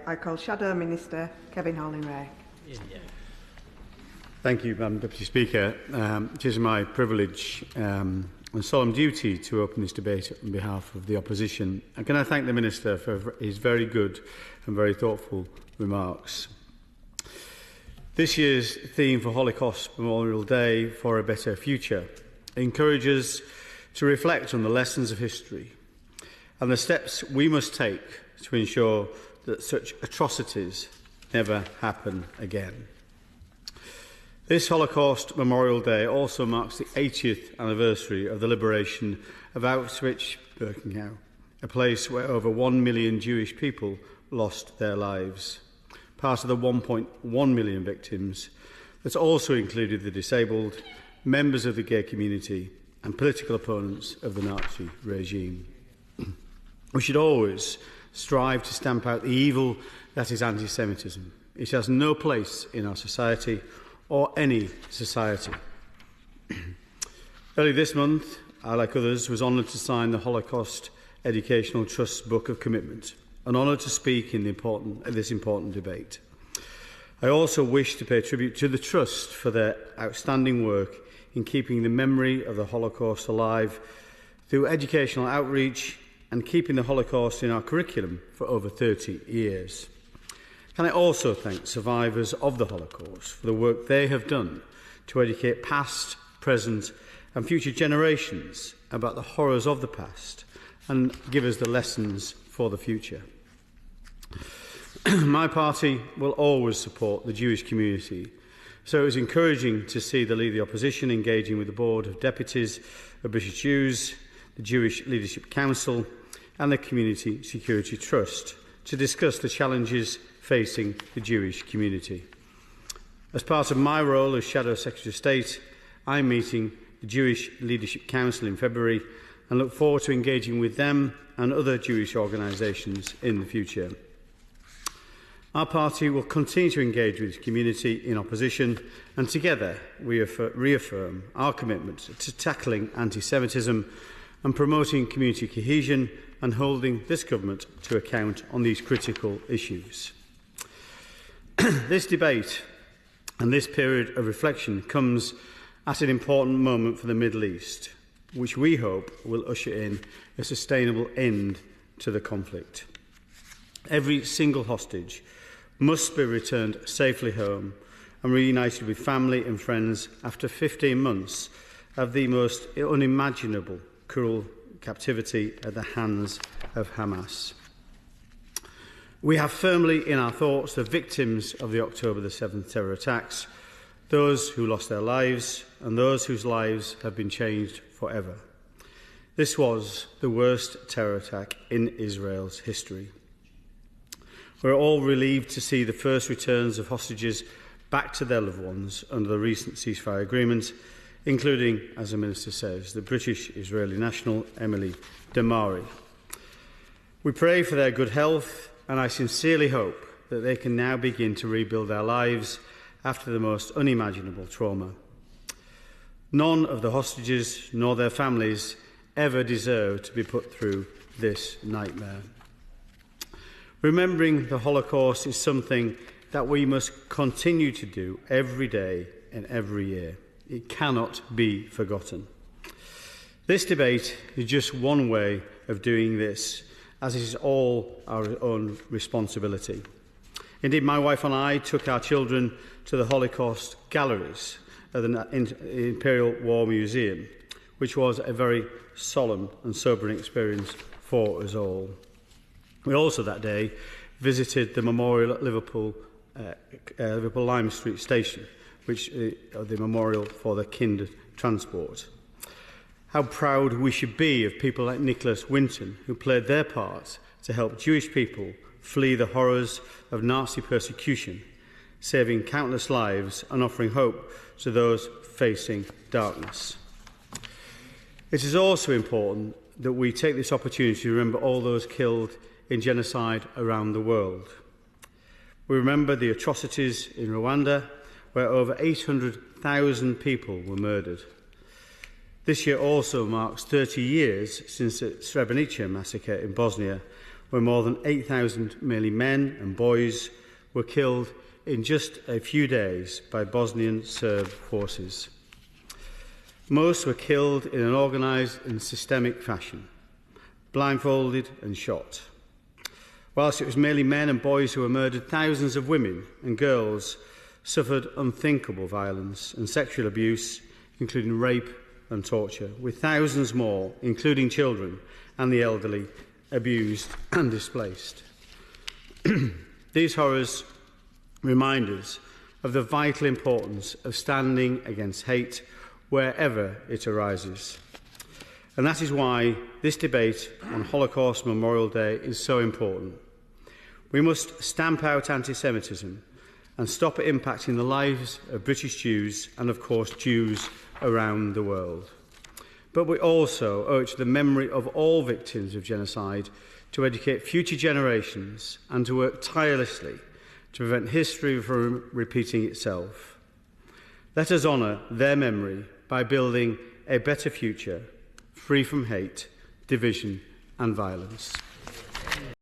I call Shadow Minister Kevin Hollingray. Thank you, Madam Deputy Speaker. It is my privilege and solemn duty to open this debate on behalf of the opposition. And can I thank the Minister for his very good and very thoughtful remarks. This year's theme for Holocaust Memorial Day, For a Better Future, encourages to reflect on the lessons of history and the steps we must take to ensure that such atrocities never happen again. This Holocaust Memorial Day also marks the 80th anniversary of the liberation of Auschwitz-Birkenau, a place where over 1 million Jewish people lost their lives, part of the 1.1 million victims that also included the disabled, members of the gay community and political opponents of the Nazi regime. We should always strive to stamp out the evil that is anti-Semitism. It has no place in our society or any society. Early this month, I, like others, was honoured to sign the Holocaust Educational Trust's Book of Commitment, an honour to speak in this important debate. I also wish to pay tribute to the Trust for their outstanding work in keeping the memory of the Holocaust alive through educational outreach and keeping the Holocaust in our curriculum for over 30 years. Can I also thank survivors of the Holocaust for the work they have done to educate past, present and future generations about the horrors of the past and give us the lessons for the future. My party will always support the Jewish community, so it was encouraging to see the Leader of the Opposition engaging with the Board of Deputies of British Jews, the Jewish Leadership Council and the Community Security Trust to discuss the challenges facing the Jewish community. As part of my role as Shadow Secretary of State, I'm meeting the Jewish Leadership Council in February and look forward to engaging with them and other Jewish organisations in the future. Our party will continue to engage with the community in opposition, and together we reaffirm our commitment to tackling anti-Semitism and promoting community cohesion and holding this government to account on these critical issues. This debate and this period of reflection comes at an important moment for the Middle East, which we hope will usher in a sustainable end to the conflict. Every single hostage must be returned safely home and reunited with family and friends after 15 months of the most unimaginable cruel captivity at the hands of Hamas. We have firmly in our thoughts the victims of the October the 7th terror attacks, those who lost their lives and those whose lives have been changed forever. This was the worst terror attack in Israel's history. We're all relieved to see the first returns of hostages back to their loved ones under the recent ceasefire agreement, including, as the Minister says, the British-Israeli national Emily Damari. We pray for their good health, and I sincerely hope that they can now begin to rebuild their lives after the most unimaginable trauma. None of the hostages nor their families ever deserve to be put through this nightmare. Remembering the Holocaust is something that we must continue to do every day and every year. It cannot be forgotten. This debate is just one way of doing this, as it is all our own responsibility. Indeed, my wife and I took our children to the Holocaust galleries at the Imperial War Museum, which was a very solemn and sobering experience for us all. We also that day visited the memorial at Liverpool Lime Street Station, which is the memorial for the Kind transport. How proud we should be of people like Nicholas Winton, who played their part to help Jewish people flee the horrors of Nazi persecution, saving countless lives and offering hope to those facing darkness. It is also important that we take this opportunity to remember all those killed in genocide around the world. We remember the atrocities in Rwanda, where over 800,000 people were murdered. This year also marks 30 years since the Srebrenica massacre in Bosnia, where more than 8,000 merely men and boys were killed in just a few days by Bosnian Serb forces. Most were killed in an organised and systemic fashion, blindfolded and shot. Whilst it was merely men and boys who were murdered, thousands of women and girls suffered unthinkable violence and sexual abuse, including rape and torture, with thousands more, including children and the elderly, abused and displaced. These horrors remind us of the vital importance of standing against hate wherever it arises. And that is why this debate on Holocaust Memorial Day is so important. We must stamp out anti-Semitism and stop it impacting the lives of British Jews and, of course, Jews around the world. But we also owe it to the memory of all victims of genocide to educate future generations and to work tirelessly to prevent history from repeating itself. Let us honour their memory by building a better future, free from hate, division and violence.